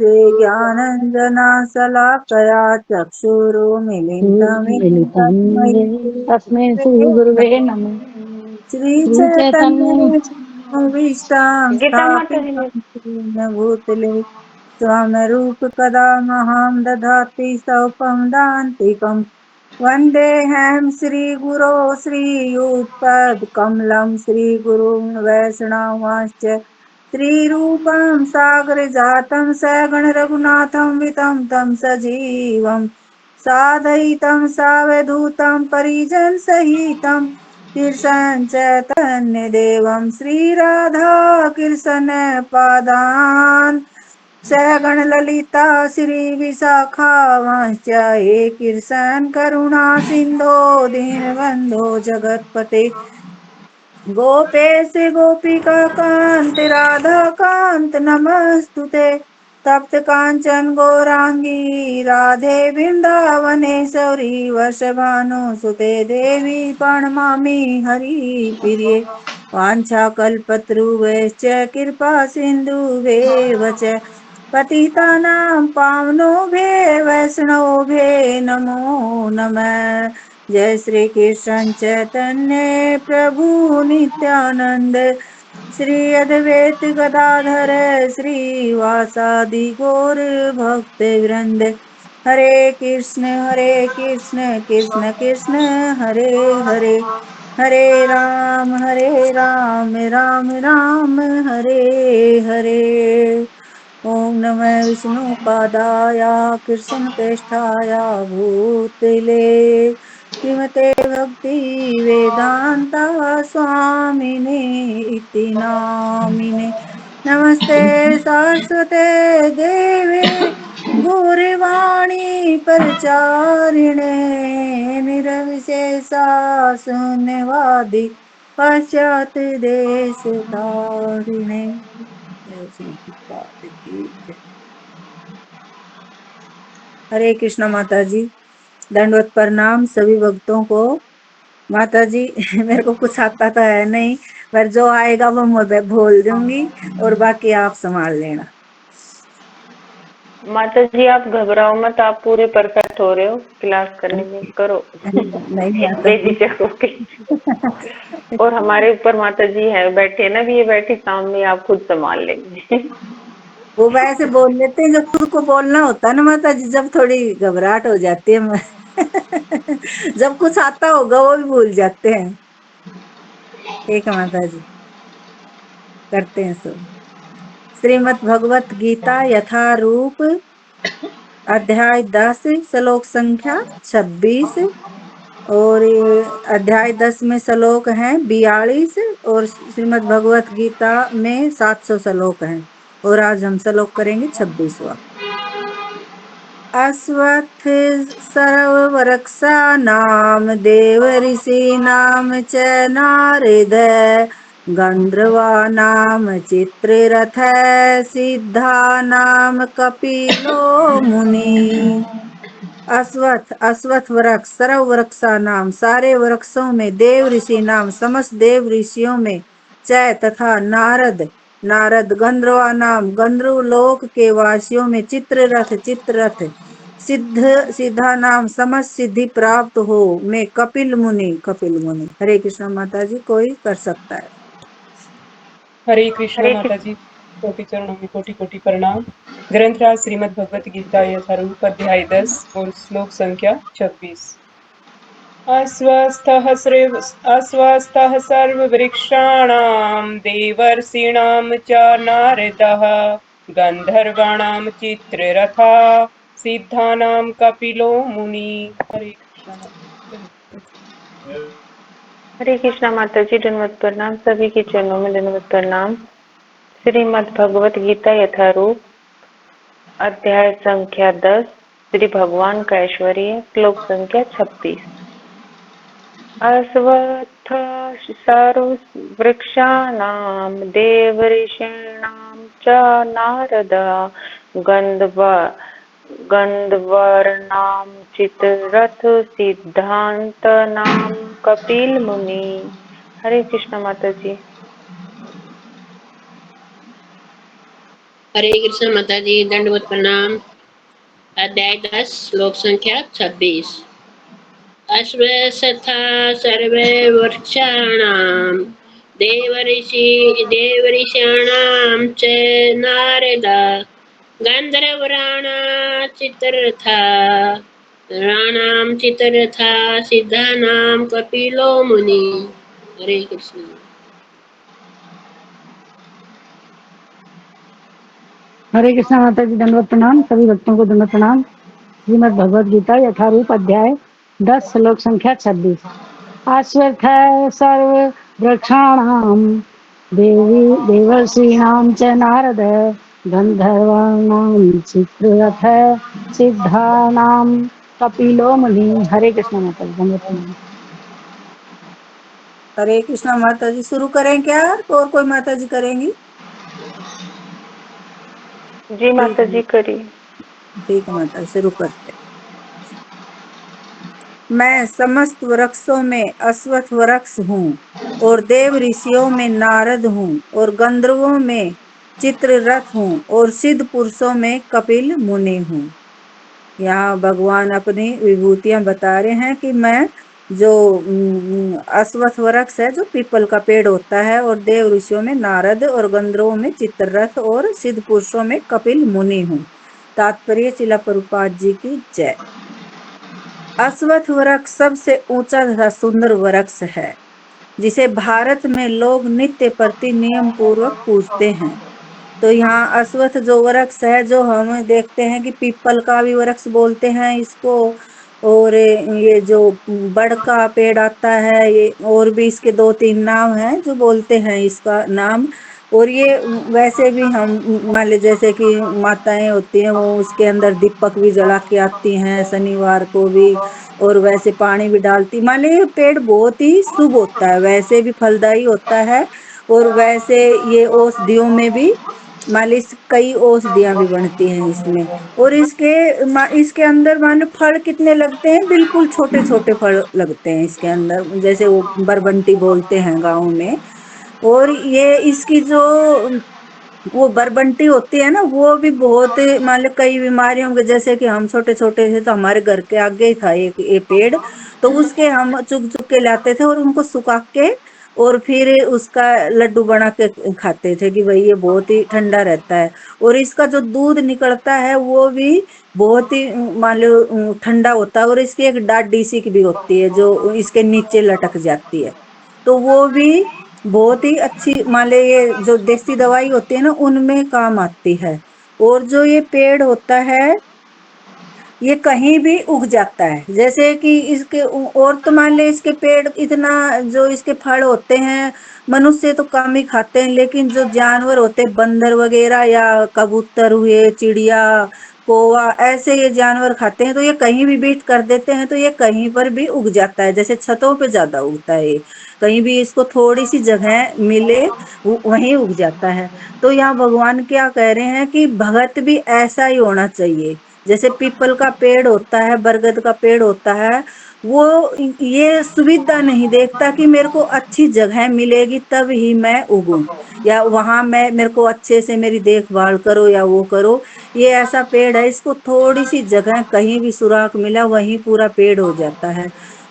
ते ज्ञानञ्जना शलाकया चक्षुरुन्मिलितं तस्मै तस्मै श्रीगुरुवे नमः। श्रीचैतन्य श्रीचैतन्यविष्टां गीता माता जी ने स्थापितं येन भूतले स्वमरूपकदा महां दधाति सौपं दान्तिकम् वन्देऽहं श्रीगुरो श्रीयुतपदकमलं श्रीगुरुं वैष्णवांश्च श्रीरूपं सागरजातं सगण रघुनाथं वितं तं सजीवं सादयितं सावधूतं परिजनसहितं चैतन्यदेवं श्रीराधाकृष्णपादान् सगण ललिता श्रीविशाखावांश्च हे कृष्ण करुणा सिन्धो दीनबन्धो जगत्पते गोपेश गोपिका कांत राधा कांत नमस्तुते तप्त कांचन गौरांगी राधे वृंदावनेश्वरी वृषभानुसुते देवी प्रणमामि हरिप्रिये वाञ्छाकल्पतरुभ्यश्च कृपा सिन्धुभ्येव च पतितानां पावनोभ्यो वैष्णवोभ्यो नमो नमः। जय श्री कृष्ण चैतन्य प्रभु नित्यानंद श्री अद्वैत गदाधर श्रीवासादि गौर भक्त वृंद हरे कृष्ण कृष्ण कृष्ण हरे हरे हरे राम राम राम हरे हरे। ओम नमः विष्णुपादाय कृष्णप्रेष्ठाय भूतले श्रीमते भक्ति वेदांता स्वामिने इति नामिने। नमस्ते सरस्वते देवे गौरवाणी प्रचारिणे निर्विशेषा शून्यवादी पाश्चात्य देश तारिणे। जय श्री कृष्ण की जय। हरे कृष्ण माता जी, दंडवत प्रणाम सभी भक्तों को। माता जी मेरे को कुछ आता तो है नहीं, पर जो आएगा वो मैं बोल दूंगी और बाकी आप संभाल लेना। माता जी आप घबराओ मत, आप पूरे परफेक्ट हो रहे हो क्लास करने में, करो नहीं माता जी बेझिझक होके। और हमारे ऊपर माता जी है बैठे ना, भी ये बैठे सामने, आप खुद संभाल लेंगे। वो वैसे बोल लेते हैं जब खुद को बोलना होता है ना माता जी, जब थोड़ी घबराहट हो जाती है जब कुछ आता होगा वो भी भूल जाते हैं। ठीक है माता जी, करते हैं सब। श्रीमद् भगवत गीता यथारूप अध्याय 10 श्लोक संख्या 26 और अध्याय 10 में श्लोक हैं 42 और श्रीमद् भगवत गीता में 700 श्लोक हैं और आज हम श्लोक करेंगे 26वां। अश्वत्थ सर्ववृक्षाणां देवर्षीणां च नारद गन्धर्वाणां चित्ररथः सिद्धानां कपिलो मुनि। अश्वत्थ वृक्ष सर्व वृक्षा नाम सारे वृक्षों में, देव ऋषि नाम समस्त देव ऋषियों में, च तथा नारद गंधर्वा नाम गंधर्व लोक के वासियों में, चित्ररथ सिद्धा नाम समस्त सिद्धि प्राप्त हो में, कपिल मुनि। हरे कृष्ण माता जी, कोई कर सकता है। हरे कृष्ण हरे माता कृष्ण। जी, कोटि चरणों में कोटि कोटि प्रणाम। ग्रंथराज श्रीमद् भगवत गीता यथारूप अध्याय 10 और श्लोक संख्या 26। अस्वस्थः सर्ववृक्षाणां देवर्षीणां च नारदः गन्धर्वाणां चित्ररथा सिद्धानां कपिलो मुनि। हरे कृष्ण। हरे कृष्णा माता जी, दंडवत प्रणाम, सभी के चरणों में दंडवत प्रणाम। श्रीमद् भगवत गीता यथारूप अध्याय संख्या 10 श्री भगवान का ऐश्वर्य श्लोक संख्या 26। अश्वत्थ सर्ववृक्षाणां देवर्षीणां च नारद गन्धर्वाणां चित्ररथ सिद्धान्तानां कपिल मुनि। हरे कृष्ण माता जी। हरे कृष्ण माता जी, दंडवत प्रणाम। अध्याय 10 श्लोक संख्या 26। अश्वत्था सर्वे वृक्षाणां देवऋषीणां च नारदा गन्धर्वराणां चित्ररथा सिद्धानां कपिलो मुनि। हरे कृष्ण। हरे कृष्णा माता जी, दंडवत प्रणाम। सभी भक्तों को दंडवत प्रणाम। श्रीमद् भगवद गीता यथारूप अध्याय 10 श्लोक संख्या 26। अश्वत्थ सर्व वृक्षाणां देवर्षीणां च नारद गंधर्वाणां चित्ररथ सिद्धानां कपिलो मुनि। हरे कृष्णा माता जी, दंडवत प्रणाम। हरे कृष्णा माता जी, शुरू करें क्या और कोई माता जी करेंगी? जी माता जी करिए। ठीक है माता जी, शुरू करते। मैं समस्त वृक्षों में अश्वत्थ वृक्ष हूँ और देव ऋषियों में नारद हूँ और गंधर्वों में चित्ररथ हूँ और सिद्ध पुरुषों में कपिल मुनि हूँ। यहाँ भगवान अपनी विभूतियां बता रहे हैं कि मैं जो अश्वत्थ वृक्ष है, जो पीपल का पेड़ होता है, और देव ऋषियों में नारद और गंधर्वों में चित्ररथ और सिद्ध पुरुषों में कपिल मुनि हूँ। तात्पर्य शिला प्रभुपाद जी की जय। अश्वत्थ वृक्ष सबसे ऊंचा तथा सुंदर वृक्ष है, जिसे भारत में लोग नित्य प्रति नियम पूर्वक पूजते हैं। तो यहाँ अश्वत्थ जो वृक्ष है, जो हम देखते हैं कि पीपल का भी वृक्ष बोलते हैं इसको, और ये जो बड़ का पेड़ आता है, ये और भी इसके 2-3 नाम हैं जो बोलते हैं इसका नाम। और ये वैसे भी हम मान ली जैसे कि माताएं होती हैं, वो उसके अंदर दीपक भी जला के आती हैं शनिवार को भी, और वैसे पानी भी डालती। मान ली ये पेड़ बहुत ही शुभ होता है, वैसे भी फलदायी होता है, और वैसे ये औषधियों में भी मालिश, कई औषधियां भी बनती हैं इसमें। और इसके अंदर मान लो फल कितने लगते हैं, बिल्कुल छोटे छोटे फल लगते हैं इसके अंदर, जैसे वो बरबंटी बोलते हैं गाँव में। और ये इसकी जो वो बरबंटी होती है ना, वो भी बहुत मान लो कई बीमारियों के, जैसे कि हम छोटे छोटे थे तो हमारे घर के आगे ही था एक ये पेड़, तो उसके हम चुग चुग के लाते थे और उनको सुखा के और फिर उसका लड्डू बना के खाते थे कि भाई ये बहुत ही ठंडा रहता है। और इसका जो दूध निकलता है वो भी बहुत ही मान लो ठंडा होता है, और इसकी एक डाडी सी की भी होती है जो इसके नीचे लटक जाती है, तो वो भी बहुत ही अच्छी मान ले, ये जो देसी दवाई होती है ना उनमें काम आती है। और जो ये पेड़ होता है, ये कहीं भी उग जाता है, जैसे कि इसके और तो मान ले इसके पेड़ इतना, जो इसके फल होते हैं मनुष्य तो कम ही खाते हैं, लेकिन जो जानवर होते हैं बंदर वगैरह या कबूतर हुए, चिड़िया, कौवा, ऐसे ये जानवर खाते हैं, तो ये कहीं भी बीट कर देते हैं तो ये कहीं पर भी उग जाता है। जैसे छतों पे ज्यादा उगता है ये, कहीं भी इसको थोड़ी सी जगह मिले वहीं उग जाता है। तो यहाँ भगवान क्या कह रहे हैं कि भगत भी ऐसा ही होना चाहिए। जैसे पीपल का पेड़ होता है, बरगद का पेड़ होता है, वो ये सुविधा नहीं देखता कि मेरे को अच्छी जगह मिलेगी तब ही मैं उगूं, या वहां मैं मेरे को अच्छे से मेरी देखभाल करो या वो करो। ये ऐसा पेड़ है, इसको थोड़ी सी जगह कहीं भी सुराख मिला वहीं पूरा पेड़ हो जाता है।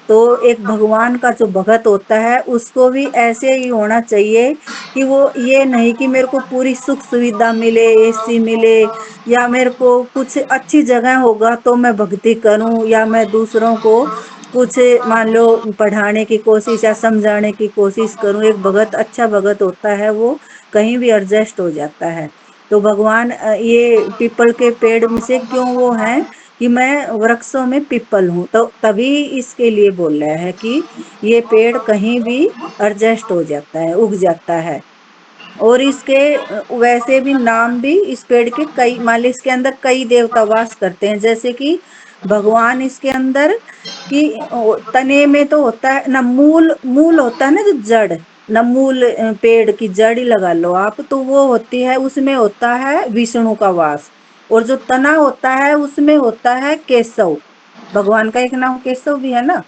तो एक भगवान का जो भगत होता है उसको भी ऐसे ही होना चाहिए कि वो ये नहीं कि मेरे को पूरी सुख सुविधा मिले, एसी मिले, या मेरे को कुछ अच्छी जगह होगा तो मैं भक्ति करूं, या मैं दूसरों को कुछ मान लो पढ़ाने की कोशिश या समझाने की कोशिश करूं। एक भगत, अच्छा भगत होता है वो कहीं भी एडजस्ट हो जाता है। तो भगवान ये पीपल के पेड़ में से क्यों वो है कि मैं वृक्षों में पीपल हूं, तो तभी इसके लिए बोल रहा है कि ये पेड़ कहीं भी एडजस्ट हो जाता है, उग जाता है। और इसके वैसे भी नाम भी इस पेड़ के कई, मान ली इसके अंदर कई देवता वास करते हैं, जैसे कि भगवान इसके अंदर कि तने में तो होता है ना मूल, मूल होता है ना जो जड़, ना मूल पेड़ की जड़ ही लगा लो आप, तो वो होती है, उसमें होता है विष्णु का वास। और जो तना होता है उसमें होता है केशव, भगवान का एक नाम केशव भी है ना,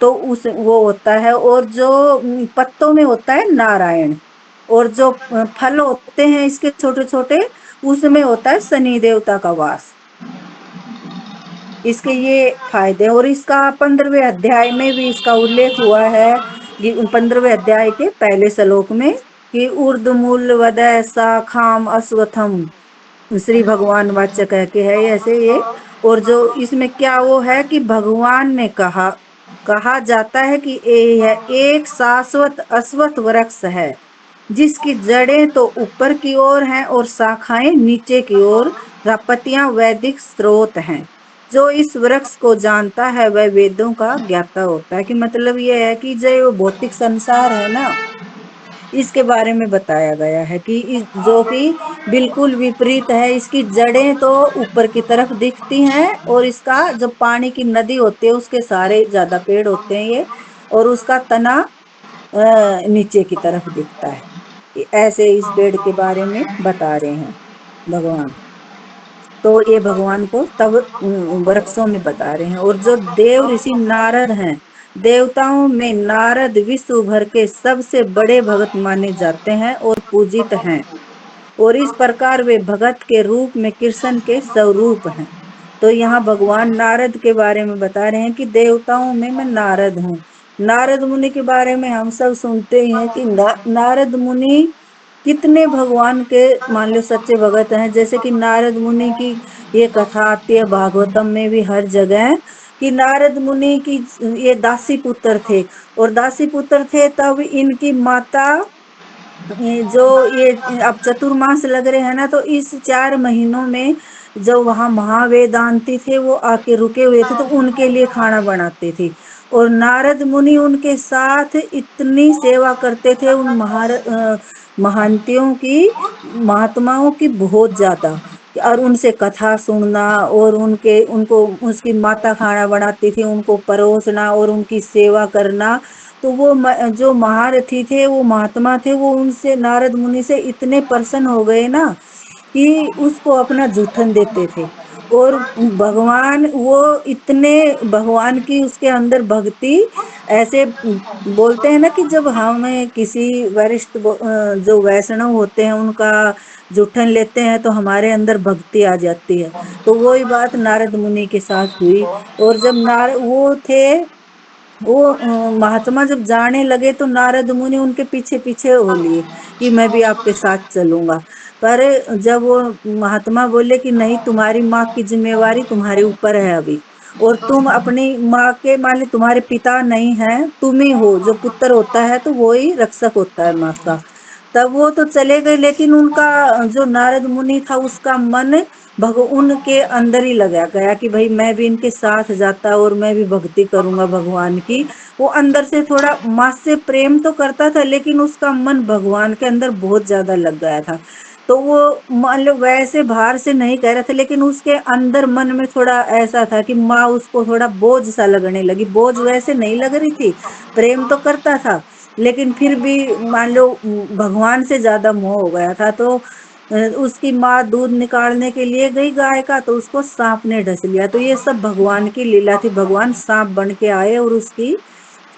तो उस वो होता है। और जो पत्तों में होता है नारायण। और जो फल होते हैं इसके छोटे छोटे, उसमें होता है शनि देवता का वास। इसके ये फायदे, और इसका 15वें अध्याय में भी इसका उल्लेख हुआ है कि 15वें अध्याय के पहले श्लोक में कि ऊर्ध्वमूल वदय शाखाम अश्वत्थम, श्री भगवान वाच्य कह के है ऐसे ये। और जो इसमें क्या वो है कि भगवान ने कहा जाता है कि ये है एक शाश्वत अश्वत्थ वृक्ष है जिसकी जड़ें तो ऊपर की ओर हैं और शाखाएं नीचे की ओर, तथा पत्तियां वैदिक स्रोत हैं। जो इस वृक्ष को जानता है वह वेदों का ज्ञाता होता है। कि मतलब ये है कि जो भौतिक संसार है ना, इसके बारे में बताया गया है कि जो कि बिल्कुल विपरीत है। इसकी जड़ें तो ऊपर की तरफ दिखती हैं और इसका जो पानी की नदी होती है उसके सारे ज्यादा पेड़ होते हैं ये, और उसका तना नीचे की तरफ दिखता है। ऐसे इस पेड़ के बारे में बता रहे हैं भगवान। तो ये भगवान को तब वृक्षों में बता रहे हैं। और जो देव ऋषि नारद हैं, देवताओं में नारद विश्व भर के सबसे बड़े भगत माने जाते हैं और पूजित हैं। और इस प्रकार वे भगत के रूप में कृष्ण के स्वरूप हैं। तो यहाँ भगवान नारद के बारे में बता रहे हैं कि देवताओं में मैं नारद हूँ। नारद मुनि के बारे में हम सब सुनते ही हैं कि नारद मुनि कितने भगवान के मान लो सच्चे भगत हैं। जैसे कि नारद मुनि की ये कथा आती है भागवतम में भी हर जगह कि नारद मुनि की ये दासी पुत्र थे, और दासी पुत्र थे तब इनकी माता जो ये अब चतुर्मास लग रहे हैं ना, तो इस 4 महीनों में जो वहां महावेदांती थे वो आके रुके हुए थे तो उनके लिए खाना बनाते थे। और नारद मुनि उनके साथ इतनी सेवा करते थे उन महांतियों की, महात्माओं की बहुत ज्यादा। और उनसे कथा सुनना, और उनको उसकी माता खाना बनाती थी उनको परोसना और उनकी सेवा करना। तो वो जो महारथी थे, वो महात्मा थे, वो उनसे नारद मुनि से इतने प्रसन्न हो गए ना कि उसको अपना जूठन देते थे। और भगवान वो इतने भगवान की उसके अंदर भक्ति, ऐसे बोलते हैं ना कि जब हम किसी वरिष्ठ जो वैष्णव होते हैं उनका जूठन लेते हैं तो हमारे अंदर भक्ति आ जाती है। तो वही बात नारद मुनि के साथ हुई। और जब वो थे, वो महात्मा जब जाने लगे तो नारद मुनि उनके पीछे पीछे हो लिए कि मैं भी आपके साथ चलूंगा। पर जब वो महात्मा बोले कि नहीं, तुम्हारी माँ की जिम्मेवारी तुम्हारे ऊपर है अभी, और तुम अपनी माँ के, मान ली तुम्हारे पिता नहीं है, तुम ही हो, जो पुत्र होता है तो वो ही रक्षक होता है माँ का। तब वो तो चले गए, लेकिन उनका जो नारद मुनि था उसका मन उनके अंदर ही लगा गया कि भाई मैं भी इनके साथ जाता और मैं भी भक्ति करूंगा भगवान की। वो अंदर से थोड़ा माँ से प्रेम तो करता था, लेकिन उसका मन भगवान के अंदर बहुत ज्यादा लग गया था। तो वो मान लो वैसे बाहर से नहीं कह रहा था, लेकिन उसके अंदर मन में थोड़ा ऐसा था कि माँ उसको थोड़ा बोझ सा लगने लगी। बोझ वैसे नहीं लग रही थी, प्रेम तो करता था, लेकिन फिर भी मान लो भगवान से ज्यादा मोह हो गया था। तो उसकी माँ दूध निकालने के लिए गई गाय का, तो उसको सांप ने डस लिया। तो ये सब भगवान की लीला थी, भगवान सांप बन के आए और उसकी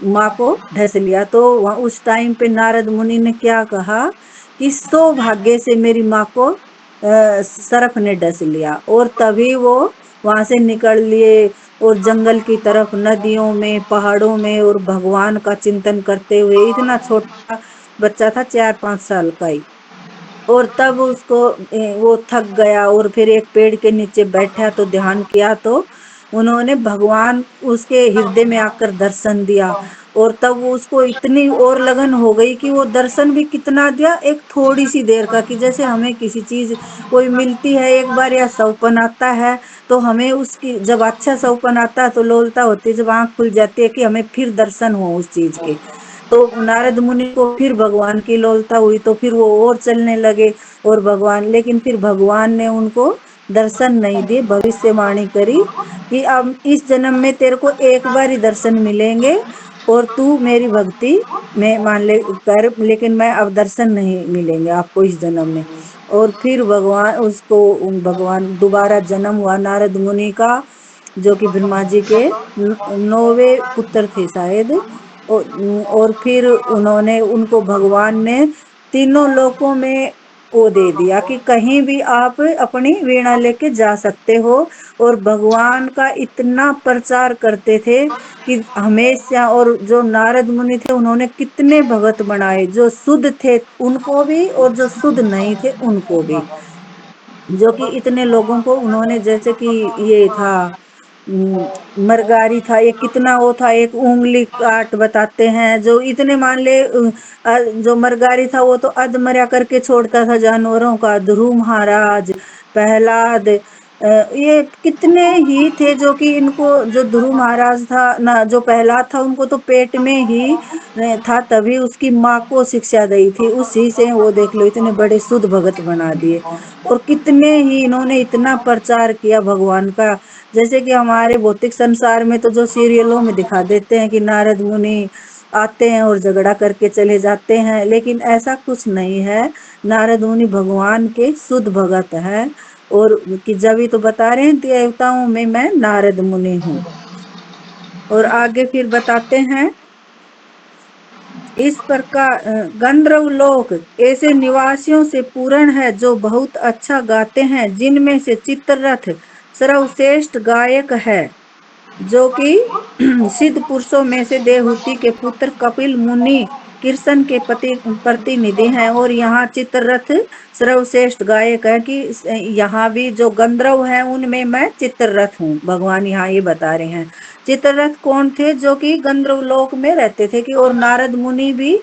माँ को ढस लिया। तो उस टाइम पे नारद मुनि ने क्या कहा कि सौभाग्य से मेरी माँ को सर्प ने डस लिया। और तभी वो वहां से निकल लिए और जंगल की तरफ, नदियों में, पहाड़ों में, और भगवान का चिंतन करते हुए। इतना छोटा बच्चा था, 4-5 साल का ही। और तब उसको वो थक गया और फिर एक पेड़ के नीचे बैठा तो ध्यान किया, तो उन्होंने भगवान उसके हृदय में आकर दर्शन दिया। और तब वो उसको इतनी और लगन हो गई कि वो दर्शन भी कितना दिया, एक थोड़ी सी देर का, कि जैसे हमें किसी चीज कोई मिलती है एक बार या सौपन आता है, तो हमें उसकी जब अच्छा सौपन आता है तो लोलता होती है, जब आंख खुल जाती है कि हमें फिर दर्शन हो उस चीज के। तो नारद मुनि को फिर भगवान की लोलता हुई, तो फिर वो और चलने लगे। और भगवान, लेकिन फिर भगवान ने उनको दर्शन नहीं दिए, भविष्यवाणी करी कि अब इस जन्म में तेरे को एक बार ही दर्शन मिलेंगे और तू मेरी भक्ति में मान ले कर, लेकिन मैं अब दर्शन नहीं मिलेंगे आपको इस जन्म में। और फिर भगवान दोबारा जन्म हुआ नारद मुनि का, जो कि ब्रह्मा जी के 9वें पुत्र थे शायद। और फिर उनको भगवान ने तीनों लोकों में वो दे दिया कि कहीं भी आप अपनी वीणा लेके जा सकते हो। और भगवान का इतना प्रचार करते थे कि हमेशा। और जो नारद मुनि थे उन्होंने कितने भगत बनाए, जो शुद्ध थे उनको भी और जो शुद्ध नहीं थे उनको भी। जो कि इतने लोगों को उन्होंने, जैसे कि ये था मरगारी था, ये कितना वो था, एक उंगली काट बताते हैं। जो इतने मान ले जो मरगारी था वो तो अधमर्या करके छोड़ता था जानवरों का। ध्रुव महाराज, प्रहलाद, ये कितने ही थे जो कि इनको, जो ध्रुव महाराज था ना, जो प्रहलाद था, उनको तो पेट में ही था तभी उसकी माँ को शिक्षा दी थी, उसी से वो देख लो इतने बड़े शुद्ध भगत बना दिए। और कितने ही इन्होंने इतना प्रचार किया भगवान का। जैसे कि हमारे भौतिक संसार में तो जो सीरियलों में दिखा देते हैं कि नारद मुनि आते हैं और झगड़ा करके चले जाते हैं, लेकिन ऐसा कुछ नहीं है। नारद मुनि भगवान के शुद्ध भगत है। और कि जब ही तो बता रहे हैं देवताओं में मैं नारद मुनि हूँ। और आगे फिर बताते हैं, इस प्रकार गंधर्व लोक ऐसे निवासियों से पूर्ण है जो बहुत अच्छा गाते हैं, जिनमें से चित्ररथ सर्वश्रेष्ठ गायक है, जो कि सिद्ध पुरुषों में से देवहूति के पुत्र कपिल मुनि कृष्ण के प्रतिनिधि हैं। और यहाँ चित्ररथ सर्वश्रेष्ठ गायक है कि यहाँ भी जो गंधर्व है उनमें मैं चित्ररथ हूँ, भगवान यहाँ ये बता रहे हैं। चित्ररथ कौन थे? जो कि गंधर्व लोक में रहते थे कि, और नारद मुनि भी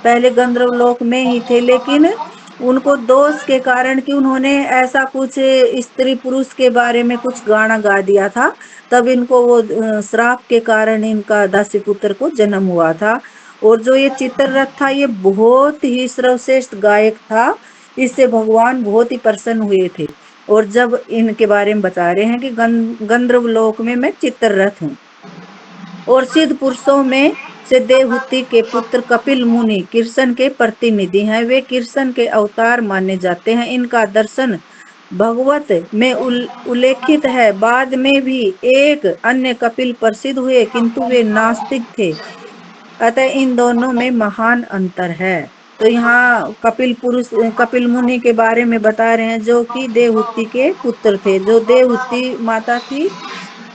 पहले गंधर्व लोक में ही थे, लेकिन उनको दोष के कारण कि उन्होंने ऐसा कुछ स्त्री पुरुष के बारे में कुछ गाना गा दिया था, तब इनको वो श्राप के कारण इनका दासीपुत्र को जन्म हुआ था। और जो ये चित्ररथ था ये बहुत ही सर्वश्रेष्ठ गायक था, इससे भगवान बहुत ही प्रसन्न हुए थे। और जब इनके बारे में बता रहे हैं कि गंधर्व लोक में मैं चित्ररथ हूँ। और सिद्ध पुरुषों में से देवहूति के पुत्र कपिल मुनि कृष्ण के प्रतिनिधि हैं, वे कृष्ण के अवतार माने जाते हैं। इनका दर्शन भगवत में उल्लेखित है। बाद में भी एक अन्य कपिल प्रसिद्ध हुए, किंतु वे नास्तिक थे, अतः इन दोनों में महान अंतर है। तो यहाँ कपिल मुनि के बारे में बता रहे हैं, जो कि देवहूति के पुत्र थे। जो देवहूति माता थी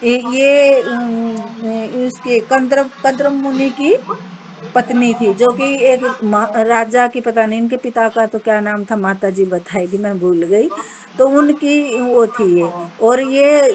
ये इसके कंद्रव मुनि की पत्नी थी, जो कि एक राजा की, पता नहीं इनके पिता का तो क्या नाम था, माता जी बताएगी, मैं भूल गई। तो उनकी वो थी ये। और ये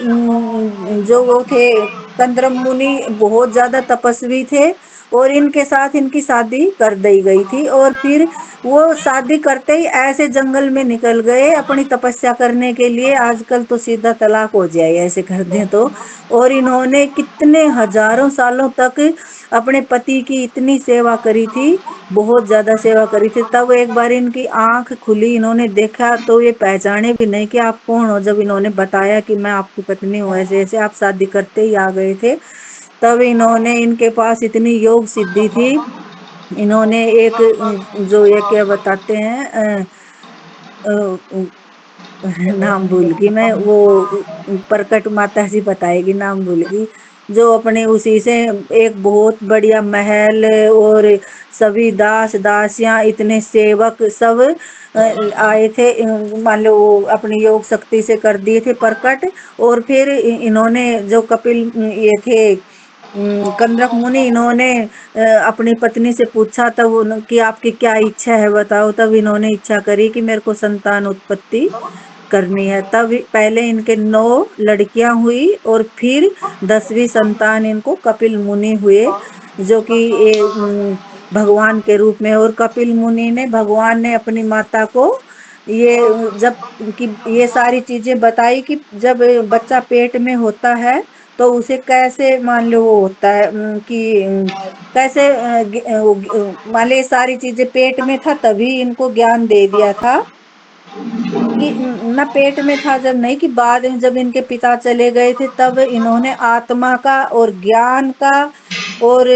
जो वो थे कंद्रव मुनि बहुत ज्यादा तपस्वी थे, और इनके साथ इनकी शादी कर दी गई थी। और फिर वो शादी करते ही ऐसे जंगल में निकल गए अपनी तपस्या करने के लिए। आजकल तो सीधा तलाक हो जाए ऐसे कर दें तो। और इन्होंने कितने हजारों सालों तक अपने पति की इतनी सेवा करी थी, बहुत ज्यादा सेवा करी थी। तब एक बार इनकी आंख खुली, इन्होंने देखा तो ये पहचाने भी नहीं कि आप कौन हो। जब इन्होंने बताया कि मैं आपकी पत्नी हूँ, ऐसे ऐसे आप शादी करते ही आ गए थे, तब इन्होंने, इनके पास इतनी योग सिद्धि थी। इन्होंने एक जो ये क्या बताते हैं नाम भूल गई मैं, वो प्रकट माता जी बताएगी, नाम भूल गई। जो अपने उसी से एक बहुत बढ़िया महल, और सभी दास दासियां, इतने सेवक सब आए थे। मान लो वो अपनी योग शक्ति से कर दिए थे प्रकट। और फिर इन्होंने जो कपिल ये थे कंदरक मुनि, इन्होंने अपनी पत्नी से पूछा तब कि आपकी क्या इच्छा है बताओ। तब इन्होंने इच्छा करी कि मेरे को संतान उत्पत्ति करनी है। तब पहले इनके 9 लड़कियां हुई, और फिर 10वीं संतान इनको कपिल मुनि हुए, जो कि भगवान के रूप में। और कपिल मुनि ने, भगवान ने अपनी माता को ये जब कि ये सारी चीजें बताई कि जब बच्चा पेट में होता है तो उसे कैसे, मान लो वो होता है कि कैसे मान लो ये सारी चीजें पेट में था, तभी इनको ज्ञान दे दिया था कि न पेट में था जब नहीं, कि बाद में जब इनके पिता चले गए थे तब इन्होंने आत्मा का और ज्ञान का, और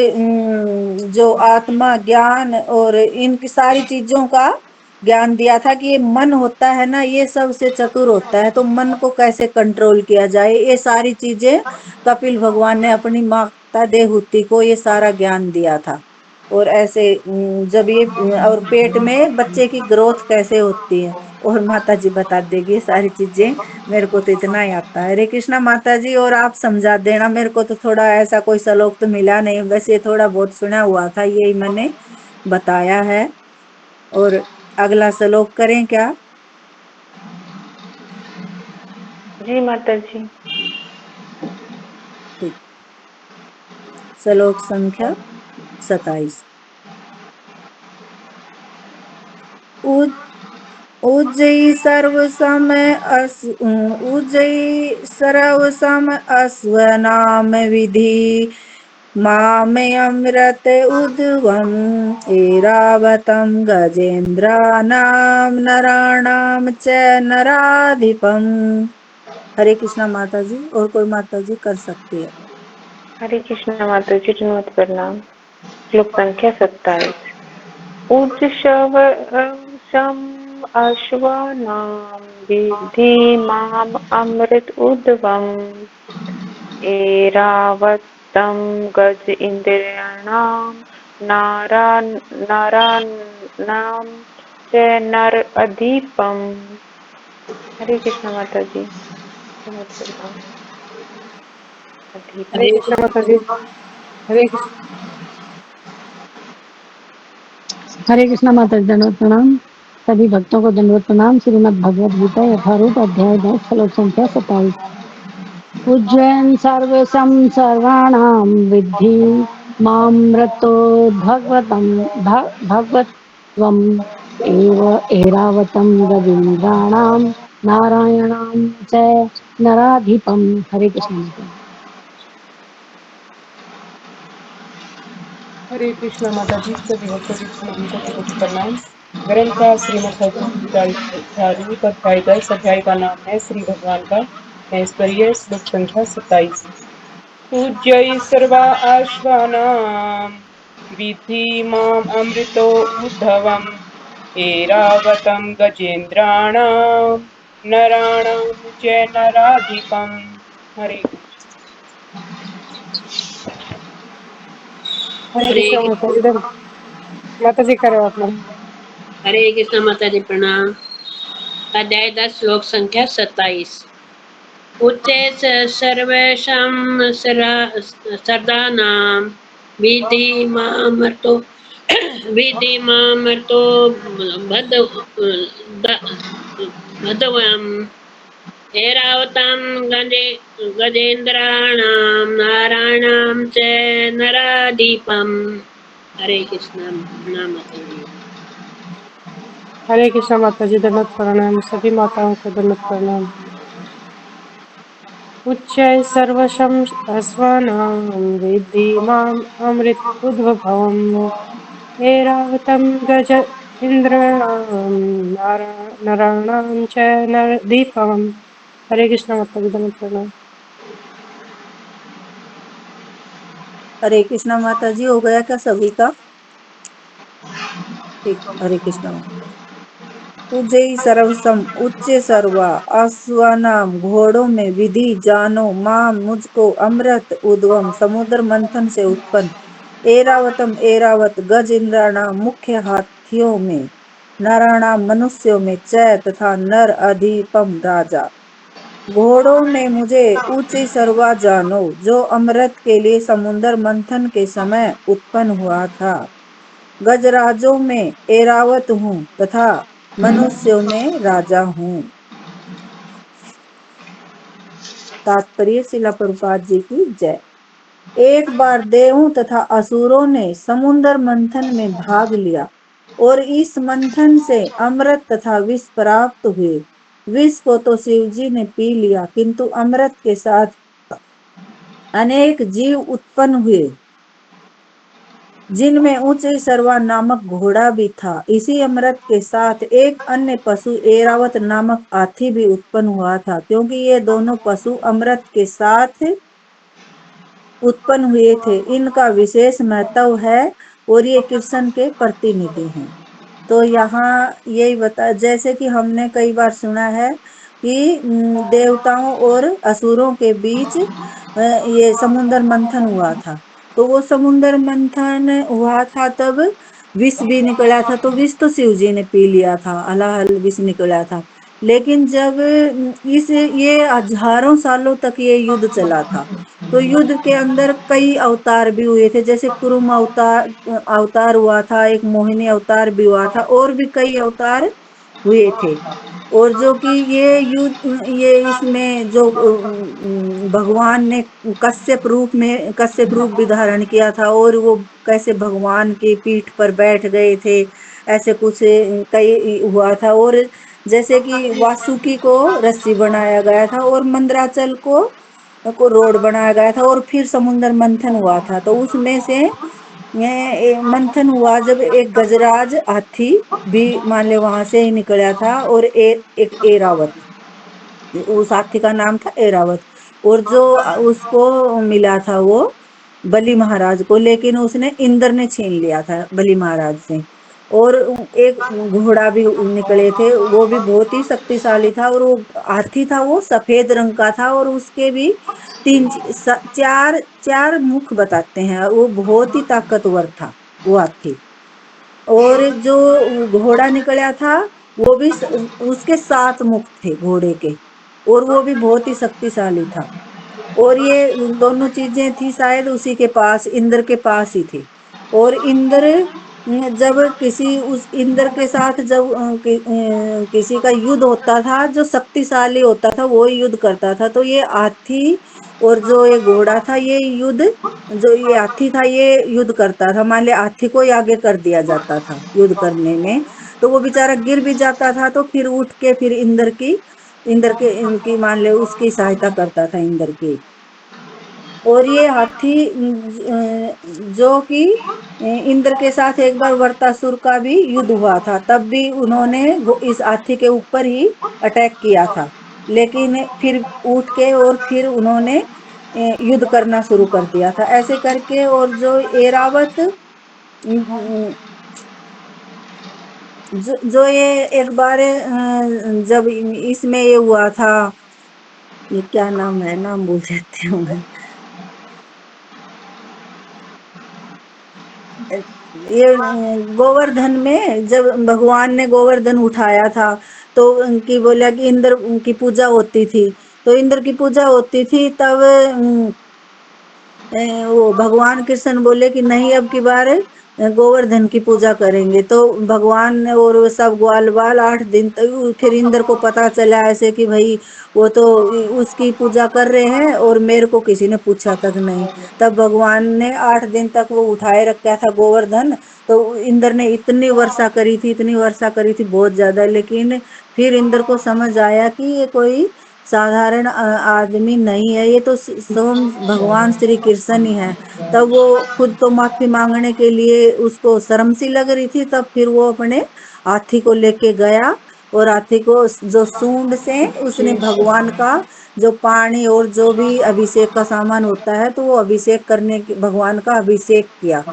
जो आत्मा ज्ञान और इनकी सारी चीजों का ज्ञान दिया था कि ये मन होता है ना, ये सबसे चतुर होता है, तो मन को कैसे कंट्रोल किया जाए, ये सारी चीजें कपिल भगवान ने अपनी माता देवहूति को ये सारा ज्ञान दिया था। और ऐसे जब ये और पेट में बच्चे की ग्रोथ कैसे होती है, और माता जी बता देगी ये सारी चीजें। मेरे को तो इतना ही आता है। हरे कृष्णा माता जी, और आप समझा देना। मेरे को तो थोड़ा ऐसा कोई श्लोक तो मिला नहीं, वैसे ये थोड़ा बहुत सुना हुआ था, यही मैंने बताया है। और अगला श्लोक करें क्या? जी माता जी। ठीक। श्लोक संख्या 27। उज्जयी सर्व समय उज्जयी सर्व सम अस्वनाम विधि मामे अमृत उद्वम ऐरावतम गजेन्द्रानाम नराणाम च नराधिपम। हरे कृष्णा माता जी, और कोई माता जी कर सकती है? हरे कृष्ण माता जी, दंडवत प्रणाम। श्लोक संख्या 27। उज्जव सम अश्वानां विद्धि माम अमृत उद्वम ऐरावतं गज इंद्रियाणां नाराणां च नर अधिपम। हरे कृष्ण माता जी, दंडवत प्रणाम। हरे अधिपम। कृष्णा माता जी। हरे कृष्ण। हरे कृष्णा माता जी, दंडवत प्रणाम। सभी भक्तों को दंडवत प्रणाम। श्रीमद् भगवद गीता यथारूप अध्याय 10 श्लोक संख्या 27। उज्जयन सर्व सर्वाणाम विद्धि मामृतो भगवतम भगवत्वम एव ऐरावतम गजेन्द्राणाम नारायणाम च नराधिपम। हरे कृष्ण माता जी। हरे कृष्णा माता जी। सभी भक्तों के चरणों में कोटि कोटि प्रणाम। ग्रंथ का श्रीमद् भगवद गीता यथारूप अध्याय 10। अध्याय का नाम है श्री भगवान का ऐश्वर्य। श्लोक संख्या 27। पूज्य सर्वा आश्वानां विद्धि माम अमृतो उद्धवम् ऐरावतं गजेन्द्राणां नराणां च नराधिपम्। हरे हरे हरे कृष्णा माता जी। माता जी करो अपना। हरे कृष्ण माता जी प्रणाम। अध्याय 10 श्लोक संख्या 27। उच्चे सर्वेषां सर्दानां विधि मामर्तो विधि मामर्तो भदवम् ऐरावतं गजेन्द्राणां नारायणां च नराधिपम्। हरे कृष्ण प्रणाम माता जी। हरे कृष्णा माता जी। दंडवत प्रणाम। सभी माताओं को दंडवत प्रणाम। उच्चैः सर्वशं अस्वानां विद्धि माम् अमृत उद्भवम् ऐरावतं गज इन्द्राणां नराणां च नरदीपम्। हरे कृष्णा माता जी। दंडवत प्रणाम। हरे कृष्णा माता जी, हो गया क्या सभी का? ठीक। हरे कृष्णा माता जी। उज्जयी सर्वसम उच्च सर्वा अश्वनाम घोड़ों में विधि जानो माम मुझको अमृत उद्वम समुद्र मंथन से उत्पन्न ऐरावतम ऐरावत गज इंद्राणाम मुख्य हाथियों में नराणाम मनुष्यों में चय तथा नर अधिपम राजा। घोड़ों में मुझे ऊंची सर्वा जानो जो अमृत के लिए समुद्र मंथन के समय उत्पन्न हुआ था। गजराजों में ऐरावत हूँ तथा मनुष्यों में राजा हूँ। तात्पर्य शिला प्रभुपाद जी की जय। एक बार देवों तथा असुरों ने समुद्र मंथन में भाग लिया और इस मंथन से अमृत तथा विष प्राप्त हुए। विष को तो शिव जी ने पी लिया, किंतु अमृत के साथ अनेक जीव उत्पन्न हुए जिनमें ऊंचे सरवा नामक घोड़ा भी था। इसी अमृत के साथ एक अन्य पशु ऐरावत नामक हाथी भी उत्पन्न हुआ था, क्योंकि ये दोनों पशु अमृत के साथ उत्पन्न हुए थे। इनका विशेष महत्व है और ये कृष्ण के प्रतिनिधि हैं। तो यहाँ यही बता, जैसे कि हमने कई बार सुना है कि देवताओं और असुरों के बीच ये समुद्र मंथन हुआ था। तो वो समुद्र मंथन हुआ था तब विष भी निकला था, तो विष तो शिव जी ने पी लिया था, हलाहल विष निकला था। लेकिन जब ये हजारों सालों तक ये युद्ध चला था, तो युद्ध के अंदर कई अवतार भी हुए थे, जैसे कुरुम अवतार हुआ था, एक मोहिनी अवतार भी हुआ था, और भी कई अवतार हुए थे। और जो कि ये युद्ध, ये इसमें जो भगवान ने कश्यप रूप भी धारण किया था, और वो कैसे भगवान की पीठ पर बैठ गए थे, ऐसे कुछ कई हुआ था। और जैसे कि वासुकी को रस्सी बनाया गया था, और मंदराचल को रोड बनाया गया था, और फिर समुद्र मंथन हुआ था। तो उसमें से मंथन हुआ जब एक गजराज हाथी भी मान ले वहां से ही निकला था, और एक एरावत, उस हाथी का नाम था एरावत। और जो उसको मिला था वो बलि महाराज को, लेकिन उसने इंद्र ने छीन लिया था बलि महाराज से। और एक घोड़ा भी निकले थे, वो भी बहुत ही शक्तिशाली था, और वो हाथी था, वो सफेद रंग का था, और उसके भी चार चार मुख बताते हैं, वो बहुत ही ताकतवर था वो हाथी। और जो घोड़ा निकला था, वो भी उसके 7 मुख थे घोड़े के, और वो भी बहुत ही शक्तिशाली था। और ये दोनों चीजें थी शायद उसी के पास, इंद्र के पास ही थी। और इंद्र जब किसी उस इंद्र के साथ जब किसी का युद्ध होता था, जो शक्तिशाली होता था वो युद्ध करता था। तो ये हाथी और जो ये घोड़ा था, ये युद्ध, जो ये हाथी था ये युद्ध करता था। मान लिया हाथी को ही आगे कर दिया जाता था युद्ध करने में, तो वो बेचारा गिर भी जाता था, तो फिर उठ के फिर इंद्र के इनकी मान ले उसकी सहायता करता था इंद्र की। और ये हाथी जो कि इंद्र के साथ एक बार वृत्तासुर का भी युद्ध हुआ था, तब भी उन्होंने इस हाथी के ऊपर ही अटैक किया था। लेकिन फिर उठ के और फिर उन्होंने युद्ध करना शुरू कर दिया था, ऐसे करके। और जो एरावत जो ये एक बार जब इसमें ये हुआ था, ये क्या नाम है, नाम भूल जाती हूँ मैं। ये गोवर्धन में जब भगवान ने गोवर्धन उठाया था, तो उनकी बोला कि इंद्र की पूजा होती थी, तो इंद्र की पूजा होती थी, तब वो भगवान कृष्ण बोले कि नहीं, अब की बार गोवर्धन की पूजा करेंगे। तो भगवान ने और वो सब ग्वाल बाल 8 दिन तक, फिर इंद्र को पता चला ऐसे कि भाई वो तो उसकी पूजा कर रहे हैं और मेरे को किसी ने पूछा तक नहीं। तब भगवान ने 8 दिन तक वो उठाए रखा था गोवर्धन। तो इंद्र ने इतनी वर्षा करी थी, इतनी वर्षा करी थी बहुत ज्यादा, लेकिन फिर इंद्र को समझ आया कि ये कोई साधारण आदमी नहीं है, ये तो स्वयं भगवान श्री कृष्ण ही है। तब वो खुद तो माफी मांगने के लिए उसको शर्म सी लग रही थी, तब फिर वो अपने हाथी को लेके गया, और हाथी को जो सूंड से उसने भगवान का जो पानी और जो भी अभिषेक का सामान होता है, तो वो अभिषेक करने के भगवान का अभिषेक किया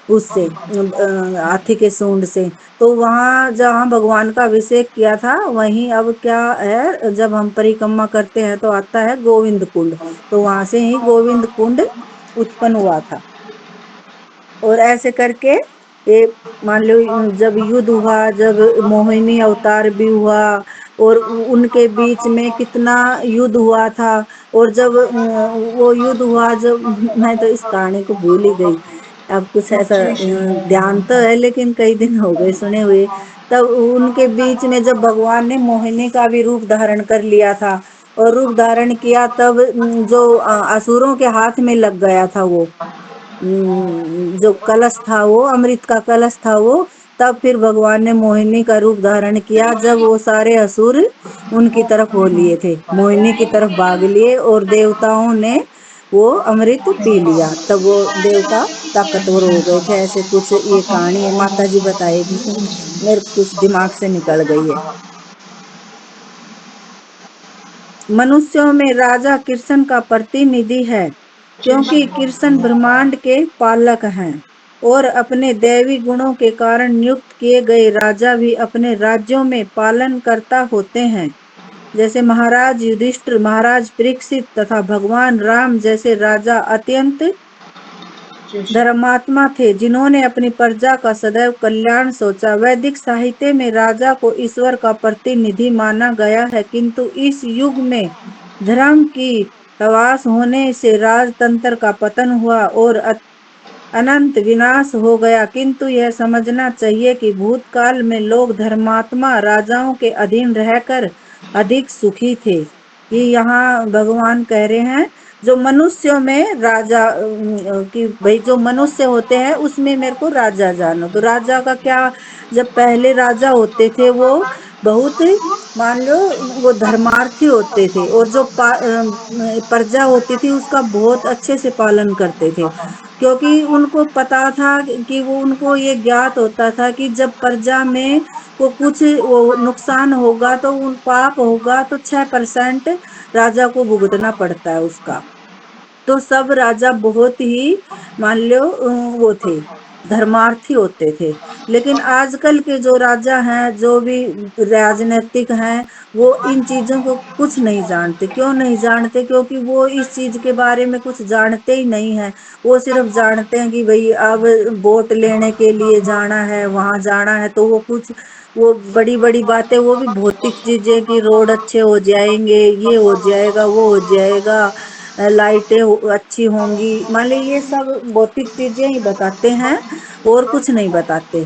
उससे, हाथी के सूंड से। तो वहां जहाँ भगवान का अभिषेक किया था, वहीं अब क्या है, जब हम परिक्रमा करते हैं तो आता है गोविंद कुंड, तो वहां से ही गोविंद कुंड उत्पन्न हुआ था। और ऐसे करके ये मान लो जब युद्ध हुआ, जब मोहिनी अवतार भी हुआ, और उनके बीच में कितना युद्ध हुआ था। और जब वो युद्ध हुआ, जब मैं तो इस कहानी को भूल ही गई, अब कुछ ऐसा जय श्री राम। ध्यान तो है, लेकिन कई दिन हो गए सुने हुए। तब उनके बीच में जब भगवान ने मोहिनी का भी रूप धारण कर लिया था, और रूप धारण किया, तब जो असुरों के हाथ में लग गया था वो जो कलश था, वो अमृत का कलश था वो। तब फिर भगवान ने मोहिनी का रूप धारण किया, जब वो सारे असुर उनकी तरफ हो लिए थे, मोहिनी की तरफ भाग लिए, और देवताओं ने वो अमृत पी लिया, तब वो देवता ताकतवर हो गए थे। ऐसे कुछ ये कहानी है, माता जी बताएगी, मेरे कुछ दिमाग से निकल गई है। मनुष्यों में राजा कृष्ण का प्रतिनिधि है, क्योंकि कृष्ण ब्रह्मांड के पालक हैं, और अपने दैवी गुणों के कारण नियुक्त किए गए राजा भी अपने राज्यों में पालन करता होते हैं। जैसे महाराज युधिष्ठिर, महाराज परीक्षित तथा भगवान राम जैसे राजा अत्यंत धर्मात्मा थे जिन्होंने अपनी प्रजा का सदैव कल्याण सोचा। वैदिक साहित्य में राजा को ईश्वर का प्रतिनिधि माना गया है, किंतु इस युग में धर्म की हवास होने से राजतंत्र का पतन हुआ और अनंत विनाश हो गया। किंतु यह समझना चाहिए कि भूतकाल में लोग धर्मात्मा राजाओं के अधीन रहकर अधिक सुखी थे। कि यहाँ भगवान कह रहे हैं जो मनुष्यों में राजा कि भाई जो मनुष्य होते हैं उसमें मेरे को राजा जानो। तो राजा का क्या, जब पहले राजा होते थे वो बहुत, मान लो, वो धर्मार्थी होते थे और जो प्रजा होती थी उसका बहुत अच्छे से पालन करते थे, क्योंकि उनको पता था कि वो, उनको ये ज्ञात होता था कि जब प्रजा में को कुछ वो नुकसान होगा तो उन पाप होगा तो 6% राजा को भुगतना पड़ता है उसका। तो सब राजा बहुत ही, मान लो, वो थे, धर्मार्थी होते थे। लेकिन आजकल के जो राजा हैं, जो भी राजनीतिक हैं, वो इन चीजों को कुछ नहीं जानते। क्यों नहीं जानते? क्योंकि वो इस चीज के बारे में कुछ जानते ही नहीं है। वो सिर्फ जानते हैं कि भाई अब वोट लेने के लिए जाना है, वहां जाना है, तो वो कुछ, वो बड़ी बड़ी बातें, वो भी भौतिक चीजें कि रोड अच्छे हो जाएंगे, ये हो जाएगा, वो हो जाएगा, लाइटें अच्छी होंगी, मान ली, ये सब भौतिक चीजें ही बताते हैं और कुछ नहीं बताते।